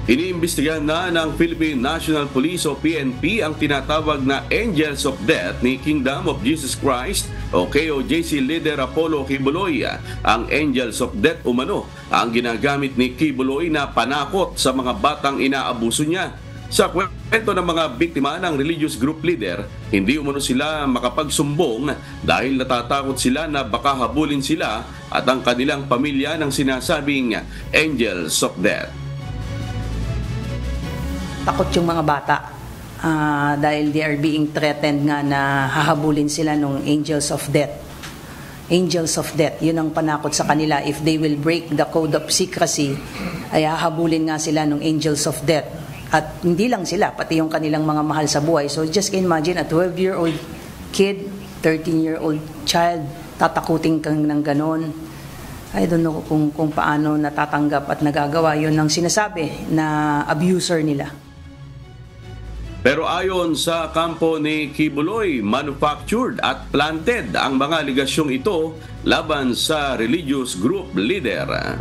Iniimbestigahan na ng Philippine National Police o PNP ang tinatawag na Angels of Death ni Kingdom of Jesus Christ o KOJC leader Apollo Quiboloy. Ang Angels of Death umano ang ginagamit ni Quiboloy na panakot sa mga batang inaabuso niya. Sa kwento ng mga biktima ng religious group leader, hindi umano sila makapagsumbong dahil natatakot sila na baka habulin sila at ang kanilang pamilya ng sinasabing Angels of Death. Takot yung mga bata dahil they are being threatened nga na hahabulin sila ng Angels of Death. Angels of Death, yun ang panakot sa kanila. If they will break the code of secrecy, ay hahabulin nga sila ng Angels of Death. At hindi lang sila, pati yung kanilang mga mahal sa buhay. So just imagine a 12-year-old kid, 13-year-old child, tatakutin kang ng ganon. I don't know kung paano natatanggap at nagagawa yun ng sinasabi na abuser nila. Pero ayon sa kampo ni Quiboloy, manufactured at planted ang mga aligasyong ito laban sa religious group leader.